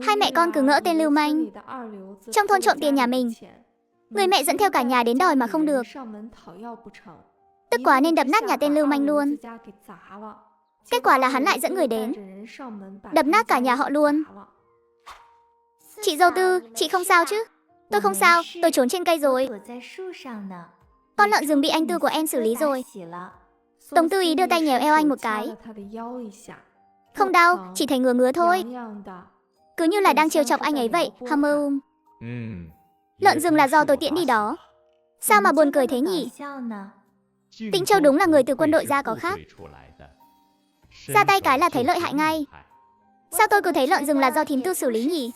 Hai mẹ con cứ ngỡ tên lưu manh. Trong thôn trộm tiền nhà mình. Người mẹ dẫn theo cả nhà đến đòi mà không được. Tức quá nên đập nát nhà tên lưu manh luôn. Kết quả là hắn lại dẫn người đến, đập nát cả nhà họ luôn. Chị dâu Tư, chị không sao chứ? Tôi không sao, tôi trốn trên cây rồi. Con lợn rừng bị anh Tư của em xử lý rồi. Tống Tư Ý đưa tay nhéo eo anh một cái. Không đau, chỉ thấy ngứa ngứa thôi. Cứ như là đang trêu chọc anh ấy vậy, Hammer. Lợn rừng là do tôi tiễn đi đó. Sao mà buồn cười thế nhỉ? Tĩnh Châu đúng là người từ quân đội ra có khác. Ra tay cái là thấy lợi hại ngay. Sao tôi cứ thấy lợn rừng là do thím Tư xử lý nhỉ?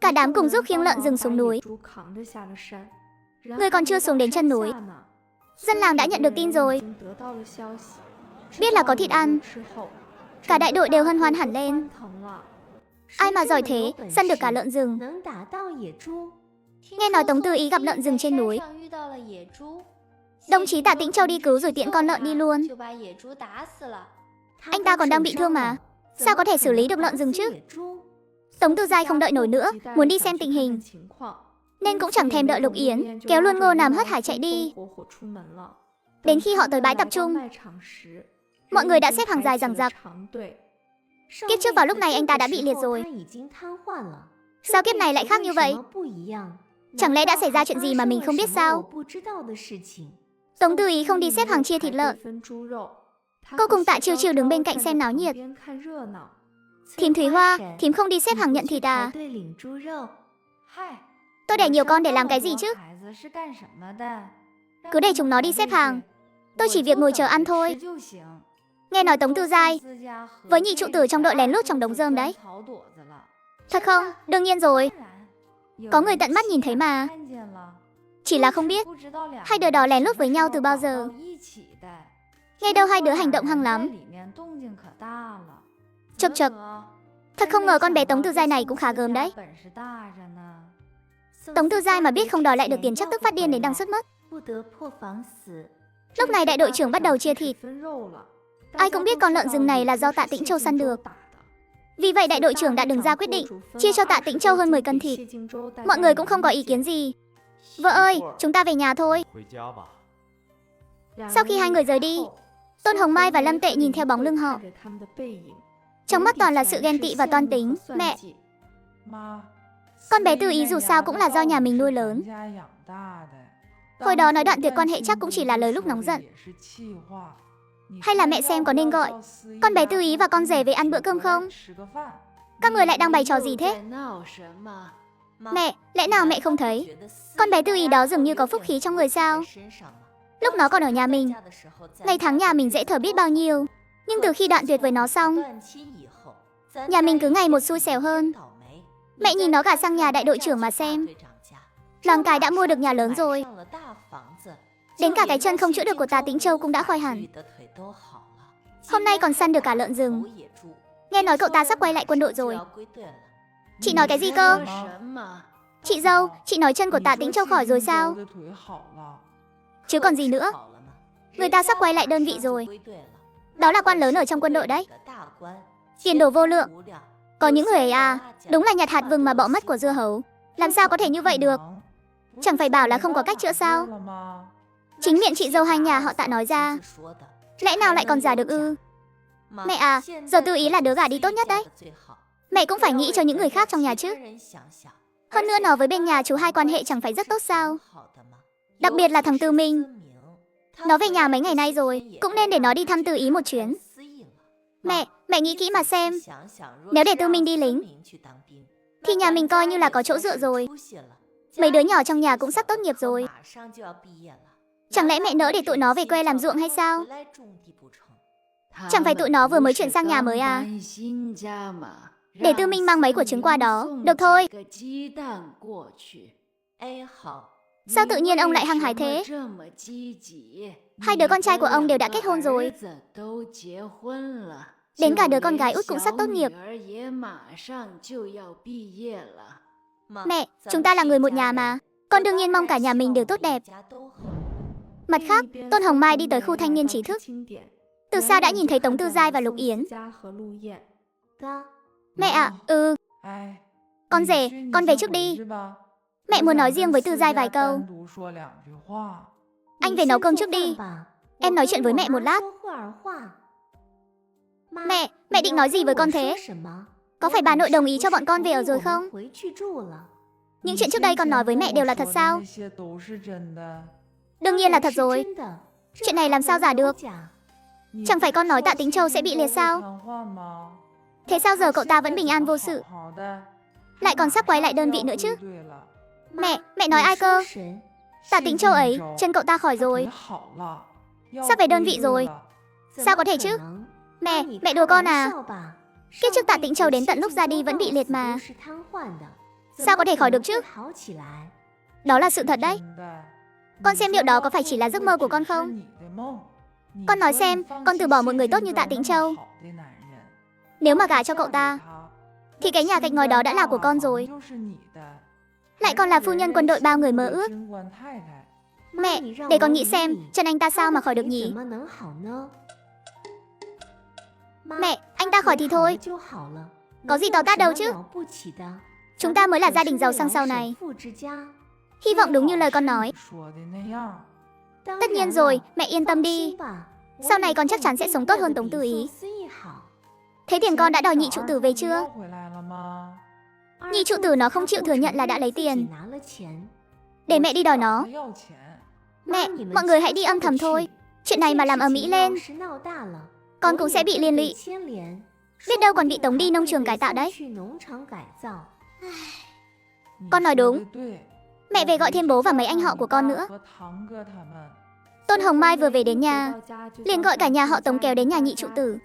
Cả đám cùng giúp khiêng lợn rừng xuống núi. Người còn chưa xuống đến chân núi, dân làng đã nhận được tin rồi. Biết là có thịt ăn. Cả đại đội đều hân hoan hẳn lên. Ai mà giỏi thế, săn được cả lợn rừng. Nghe nói Tống Tư Ý gặp lợn rừng trên núi. Đồng chí Tạ Tĩnh Châu đi cứu rồi tiễn con lợn đi luôn. Anh ta còn đang bị thương mà. Sao có thể xử lý được lợn rừng chứ? Tống Tư Giai không đợi nổi nữa, muốn đi xem tình hình. Nên cũng chẳng thèm đợi Lục Yến, kéo luôn Ngô Nam hớt hải chạy đi. Đến khi họ tới bãi tập trung, mọi người đã xếp hàng dài dằng dặc. Kiếp trước vào lúc này anh ta đã bị liệt rồi. Sao kiếp này lại khác như vậy? Chẳng lẽ đã xảy ra chuyện gì mà mình không biết sao? Tống Tư Ý không đi xếp hàng chia thịt lợn. Cô cùng Tạ Chiêu Chiêu đứng bên cạnh xem náo nhiệt. Thím Thúy Hoa, thím không đi xếp hàng nhận thịt à? Tôi đẻ nhiều con để làm cái gì chứ? Cứ để chúng nó đi xếp hàng. Tôi chỉ việc ngồi chờ ăn thôi. Nghe nói Tống Tư Giai với nhị trụ tử trong đội lén lút trong đống rơm đấy. Thật không? Đương nhiên rồi. Có người tận mắt nhìn thấy mà. Chỉ là không biết hai đứa đó lén lút với nhau từ bao giờ. Nghe đâu hai đứa hành động hăng lắm. Chật chật. Thật không ngờ con bé Tống Tư Giai này cũng khá gớm đấy. Tống Tư Giai mà biết không đòi lại được tiền chắc tức phát điên đến đằng sứt mất. Lúc này đại đội trưởng bắt đầu chia thịt. Ai cũng biết con lợn rừng này là do Tạ Tĩnh Châu săn được. Vì vậy đại đội trưởng đã đứng ra quyết định chia cho Tạ Tĩnh Châu hơn 10 cân thịt. Mọi người cũng không có ý kiến gì. Vợ ơi, chúng ta về nhà thôi. Sau khi hai người rời đi, Tôn Hồng Mai và Lâm Tệ nhìn theo bóng lưng họ. Trong mắt toàn là sự ghen tị và toan tính. Mẹ, con bé Tư Ý dù sao cũng là do nhà mình nuôi lớn. Hồi đó nói đoạn tuyệt quan hệ chắc cũng chỉ là lời lúc nóng giận. Hay là mẹ xem có nên gọi con bé Tư Ý và con rể về ăn bữa cơm không? Các người lại đang bày trò gì thế? Mẹ, lẽ nào mẹ không thấy con bé Tư Ý đó dường như có phúc khí trong người sao? Lúc nó còn ở nhà mình, ngày tháng nhà mình dễ thở biết bao nhiêu. Nhưng từ khi đoạn tuyệt với nó xong, nhà mình cứ ngày một xui xẻo hơn. Mẹ nhìn nó gả sang nhà đại đội trưởng mà xem. Loáng cái đã mua được nhà lớn rồi. Đến cả cái chân không chữa được của Tạ Tĩnh Châu cũng đã khỏi hẳn. Hôm nay còn săn được cả lợn rừng. Nghe nói cậu ta sắp quay lại quân đội rồi. Chị nói cái gì cơ? Chị dâu, chị nói chân của Tạ Tĩnh Châu khỏi rồi sao? Chứ còn gì nữa. Người ta sắp quay lại đơn vị rồi. Đó là quan lớn ở trong quân đội đấy. Tiền đồ vô lượng. Có những người ấy à, đúng là nhặt hạt vừng mà bỏ mất của dưa hấu. Làm sao có thể như vậy được? Chẳng phải bảo là không có cách chữa sao? Chính miệng chị dâu hai nhà họ Tạ nói ra. Lẽ nào lại còn giả được ư? Mẹ à, giờ Tư Ý là đứa gả đi tốt nhất đấy. Mẹ cũng phải nghĩ cho những người khác trong nhà chứ. Hơn nữa nó với bên nhà chú hai quan hệ chẳng phải rất tốt sao? Đặc biệt là thằng Tư Minh. Nó về nhà mấy ngày nay rồi, cũng nên để nó đi thăm Tư Ý một chuyến. Mẹ nghĩ kỹ mà xem. Nếu để Tư Minh đi lính thì nhà mình coi như là có chỗ dựa rồi. Mấy đứa nhỏ trong nhà cũng sắp tốt nghiệp rồi. Chẳng lẽ mẹ nỡ để tụi nó về quê làm ruộng hay sao? Chẳng phải tụi nó vừa mới chuyển sang nhà mới à? Để Tư Minh mang mấy quả trứng qua đó. Được thôi. Sao tự nhiên ông lại hăng hái thế? Hai đứa con trai của ông đều đã kết hôn rồi. Đến cả đứa con gái út cũng sắp tốt nghiệp. Mẹ, chúng ta là người một nhà mà. Con đương nhiên mong cả nhà mình đều tốt đẹp. Mặt khác, Tôn Hồng Mai đi tới khu thanh niên trí thức. Từ xa đã nhìn thấy Tống Tư Giai và Lục Yến. Mẹ ạ, con rể, con về trước đi. Mẹ muốn nói riêng với Từ Giai vài câu. Anh về nấu cơm trước đi. Em nói chuyện với mẹ một lát. Mẹ định nói gì với con thế? Có phải bà nội đồng ý cho bọn con về ở rồi không? Những chuyện trước đây con nói với mẹ đều là thật sao? Đương nhiên là thật rồi. Chuyện này làm sao giả được? Chẳng phải con nói Tạ Tính Châu sẽ bị liệt sao? Thế sao giờ cậu ta vẫn bình an vô sự? Lại còn sắp quay lại đơn vị nữa chứ? Mẹ nói ai cơ? Tạ Tính Châu ấy, chân cậu ta khỏi rồi. Sắp về đơn vị rồi. Sao có thể chứ? Mẹ đùa con à? Kiếp trước Tạ Tĩnh Châu đến tận lúc ra đi vẫn bị liệt mà. Sao có thể khỏi được chứ? Đó là sự thật đấy. Con xem liệu đó có phải chỉ là giấc mơ của con không? Con nói xem, con từ bỏ một người tốt như Tạ Tĩnh Châu. Nếu mà gả cho cậu ta, thì cái nhà gạch ngói đó đã là của con rồi. Lại còn là phu nhân quân đội bao người mơ ước. Mẹ, để con nghĩ xem, chân anh ta sao mà khỏi được nhỉ? Mẹ, anh ta khỏi thì thôi. Có gì to tát đâu chứ. Chúng ta mới là gia đình giàu sang sau này. Hy vọng đúng như lời con nói. Tất nhiên rồi, mẹ yên tâm đi. Sau này con chắc chắn sẽ sống tốt hơn Tống Tư Ý. Thế tiền con đã đòi nhị trụ tử về chưa? Nhị trụ tử nó không chịu thừa nhận là đã lấy tiền. Để mẹ đi đòi nó. Mẹ, mọi người hãy đi âm thầm thôi. Chuyện này mà làm ầm ĩ lên, con cũng sẽ bị liên lụy. Biết đâu còn bị tống đi nông trường cải tạo đấy. Con nói đúng. Mẹ về gọi thêm bố và mấy anh họ của con nữa. Tôn Hồng Mai vừa về đến nhà, liền gọi cả nhà họ Tống kéo đến nhà nhị trụ tử,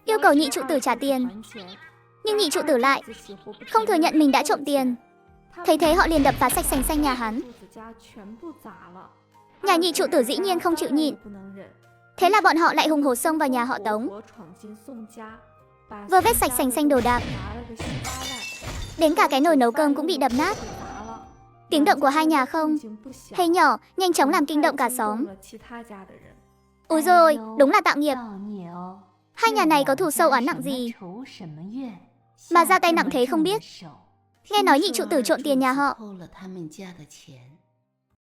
yêu cầu nhị trụ tử trả tiền. Nhưng nhị trụ tử lại không thừa nhận mình đã trộm tiền. Thấy thế họ liền đập phá sạch sành xanh nhà hắn. Nhà nhị trụ tử dĩ nhiên không chịu nhịn. Thế là bọn họ lại hùng hổ xông vào nhà họ Tống, vơ vét sạch sành xanh đồ đạc. Đến cả cái nồi nấu cơm cũng bị đập nát. Tiếng động của hai nhà không hề nhỏ, nhanh chóng làm kinh động cả xóm. Ôi rồi, đúng là tạo nghiệp. Hai nhà này có thù sâu oán nặng gì mà ra tay nặng thế không biết. Nghe nói nhị trụ tử trộm tiền nhà họ,